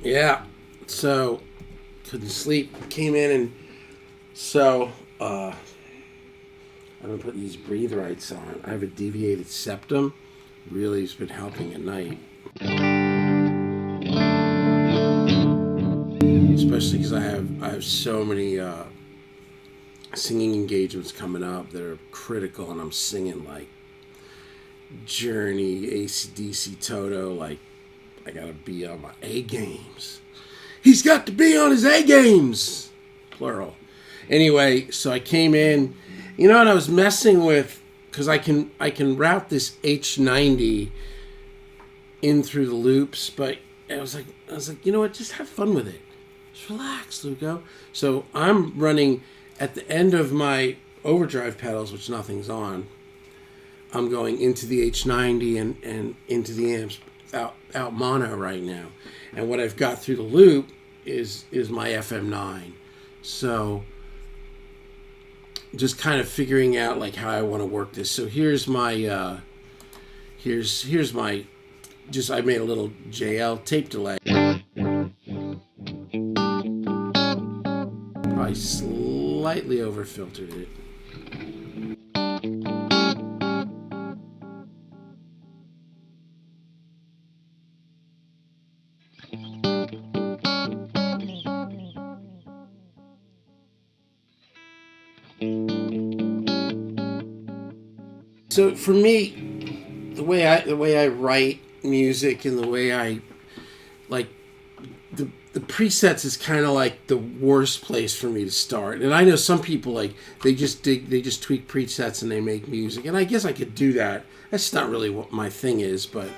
Yeah, so couldn't sleep. Came in and so I'm gonna put these breathe rights on. I have a deviated septum. Really has been helping at night, especially because I have so many singing engagements coming up that are critical, and I'm singing like Journey, AC/DC, Toto. Like I gotta be on my A games. He's got to be on his A games, plural. Anyway, so I came in, and I was messing with, because I can route this H90 in through the loops, but I was like, you know what? Just have fun with it. Just relax, Lugo. So I'm running at the end of my overdrive pedals, which nothing's on. I'm going into the H90 and into the amps out mono right now, and what I've got through the loop is my FM9. So just kind of figuring out like how I want to work this. So here's my here's my I made a little JL tape delay. I slightly over filtered it. So for me, the way I write music and the way I like the presets is kind of like the worst place for me to start. And I know some people like they just tweak presets and they make music, and I guess I could do that. That's not really what my thing is, but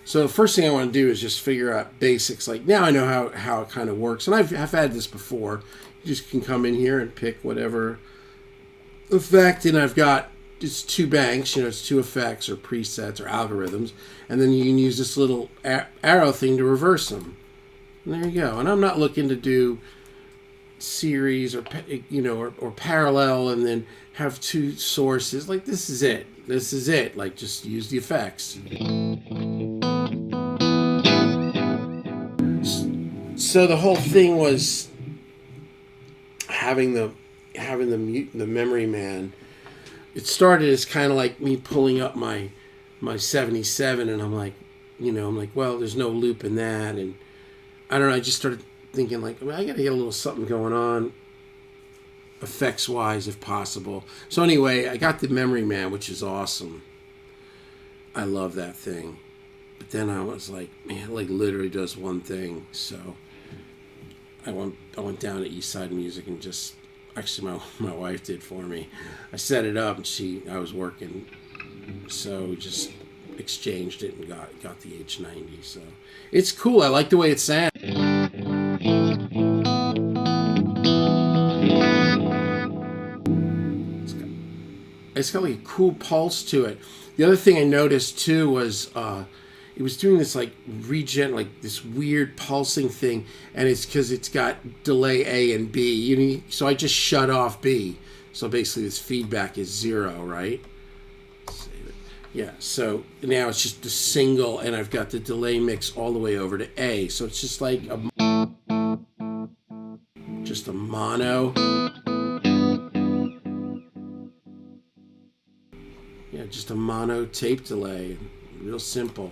so the first thing I want to do is just figure out basics. Like now I know how it kind of works, and I've had this before. You just can come in here and pick whatever effect, and I've got it's two banks, it's two effects or presets or algorithms, and then you can use this little arrow thing to reverse them. And there you go. And I'm not looking to do series or or parallel and then have two sources. Like this is it. Like just use the effects. So the whole thing was having the memory man. It started as kind of like me pulling up my 77, and I'm like, well, there's no loop in that, and I don't know. I just started thinking like, I gotta get a little something going on, effects wise, if possible. So anyway, I got the memory man, which is awesome. I love that thing. But then I was like, man, it like literally does one thing. So I went down to Eastside Music and just. Actually, my wife did for me. I set it up, and I was working, so just exchanged it and got the H90. So it's cool. I like the way it sounds. It's got like a cool pulse to it. The other thing I noticed too was it was doing this like like this weird pulsing thing, and it's because it's got delay A and B. So I just shut off B. So basically this feedback is 0, right? Save it. Yeah, so now it's just a single, and I've got the delay mix all the way over to A. So it's just like just a mono. Yeah, just a mono tape delay. Real simple.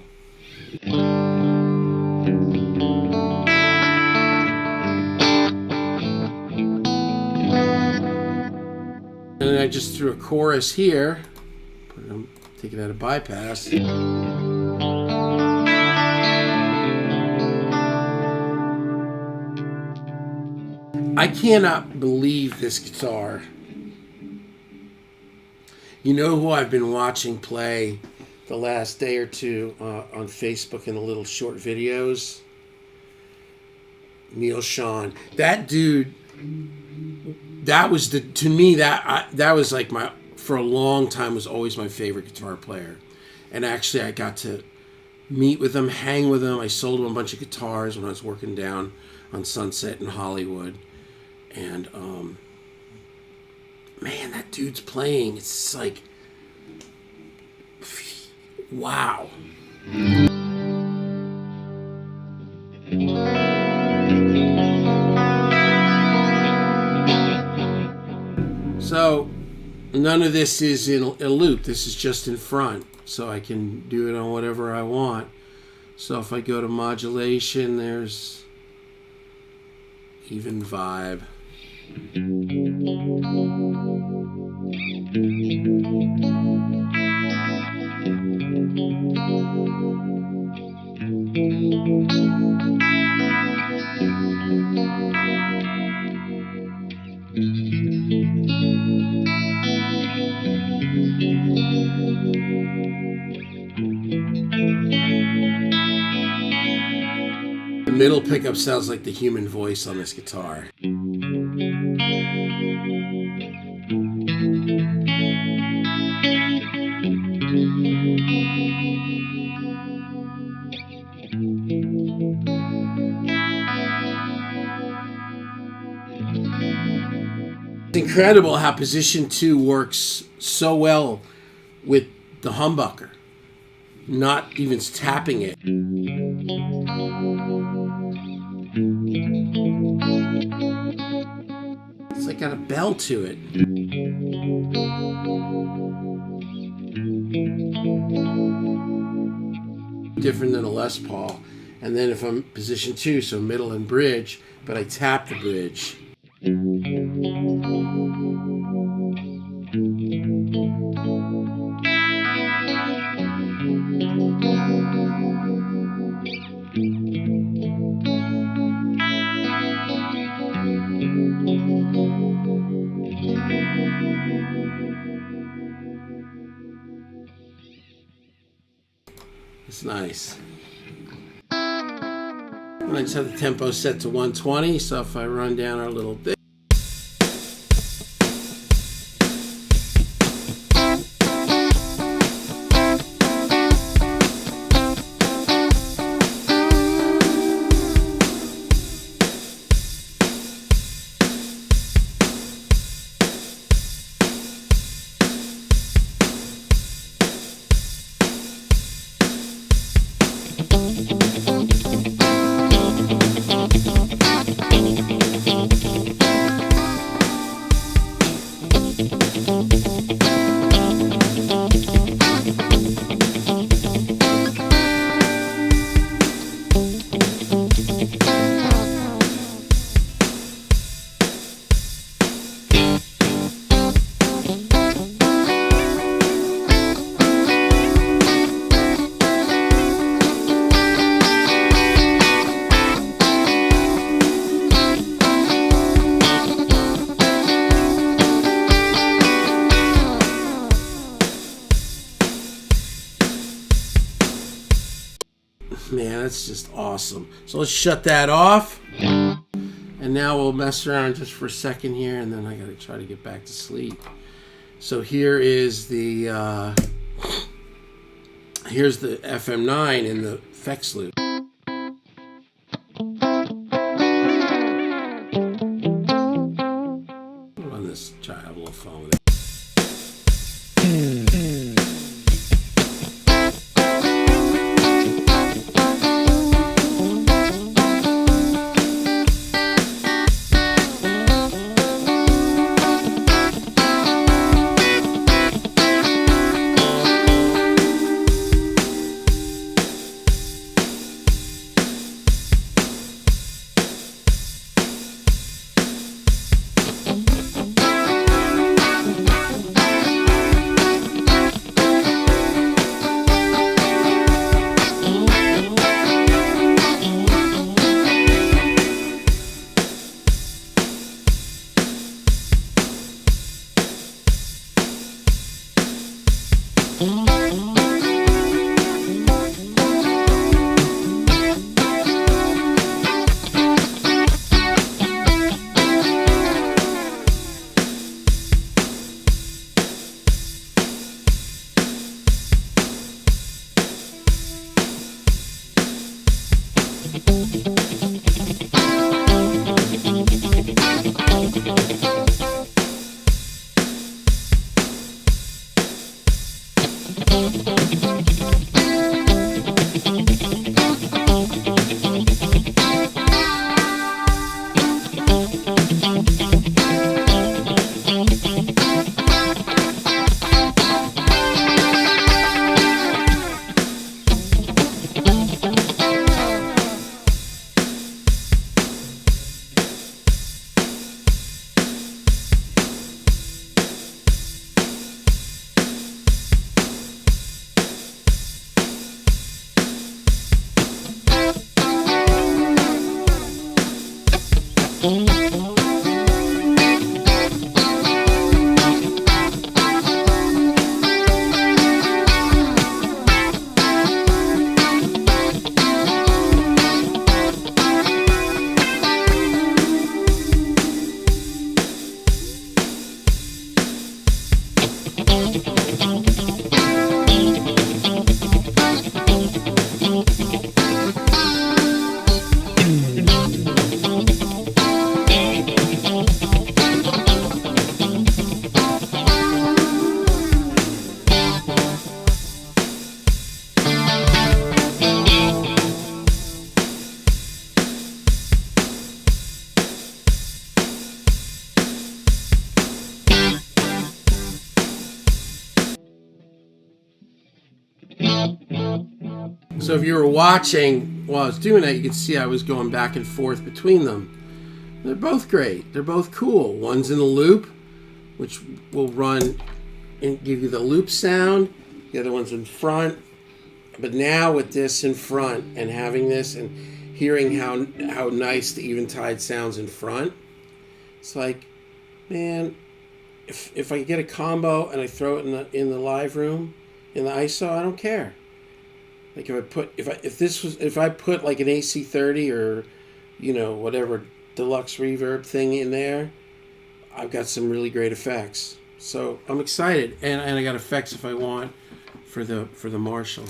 And I just threw a chorus here, put it on Taking out a bypass. I cannot believe this guitar. You know who I've been watching play the last day or two on Facebook in the little short videos? Neil Sean. That dude, that was to me, that was like for a long time was always my favorite guitar player. And actually I got to meet with him, hang with him. I sold him a bunch of guitars when I was working down on Sunset in Hollywood. And man, that dude's playing. It's like, wow. So none of this is in a loop. This is just in front. So I can do it on whatever I want. So if I go to modulation, there's even vibe. The middle pickup sounds like the human voice on this guitar. It's incredible how position 2 works so well with the humbucker, not even tapping it. It's like got a bell to it. Different than a Les Paul. And then if I'm position 2, so middle and bridge, but I tap the bridge. It's nice. I just have the tempo set to 120, so if I run down our little bit. Man, that's just awesome. So let's shut that off. And now we'll mess around just for a second here, and then I gotta try to get back to sleep. So here is the here's the FM9 in the effects loop. Run this, try to have a little fun with it. So if you were watching while I was doing that, you could see I was going back and forth between them. They're both great. They're both cool. One's in a loop, which will run and give you the loop sound. The other one's in front. But now with this in front and having this and hearing how nice the Eventide sounds in front, it's like, man, if I get a combo and I throw it in the live room, in the ISO, I don't care. Like if I put like an AC30 or, you know, whatever deluxe reverb thing in there, I've got some really great effects. So I'm excited, and I got effects if I want for the Marshall.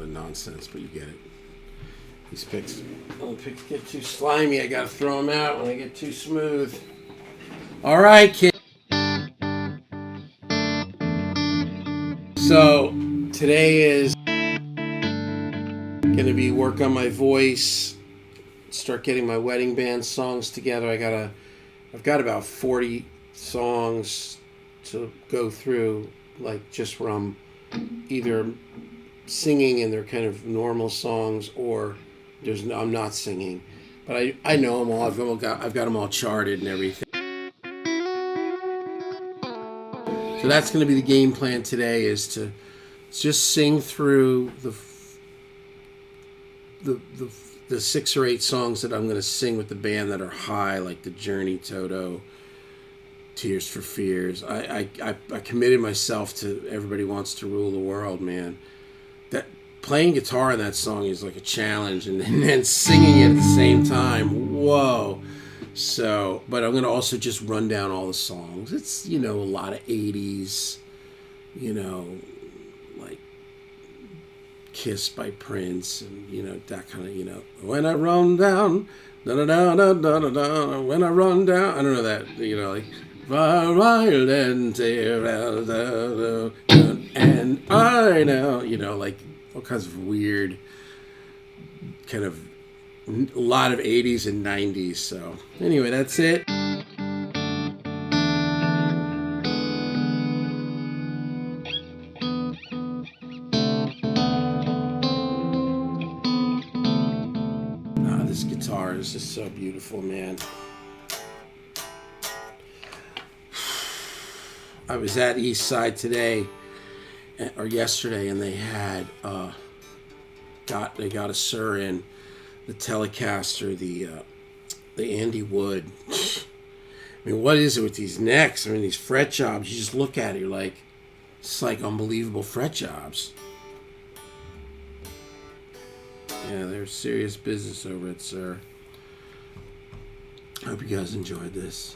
Nonsense, but you get it. These picks, when picks get too slimy, I gotta throw them out. When they get too smooth. All right, kid. So today is gonna be work on my voice, start getting my wedding band songs together. I've got about 40 songs to go through, like just where I'm either singing and they're kind of normal songs, or I'm not singing, but I know them all. I've got them all charted and everything. So that's going to be the game plan today, is to just sing through the 6 or 8 songs that I'm going to sing with the band that are high, like the Journey, Toto, Tears for Fears. I committed myself to Everybody Wants to Rule the World, man. That playing guitar in that song is like a challenge, and then singing it at the same time, whoa. So, but I'm going to also just run down all the songs. It's, you know, a lot of 80s, you know, like Kiss by Prince, and, you know, that kind of, you know, when I run down, da-da-da-da-da-da-da, when I run down, I don't know that, you know, like, violent, And I know, like all kinds of weird, kind of a lot of 80s and 90s. So anyway, that's it. This guitar is just so beautiful, man. I was at East Side today or yesterday, and they had got a Sir in the Telecaster, the Andy Wood. I mean, what is it with these necks? I mean, these fret jobs. You just look at it, you're like, it's like unbelievable fret jobs. Yeah, they're serious business over at Sir. I hope you guys enjoyed this.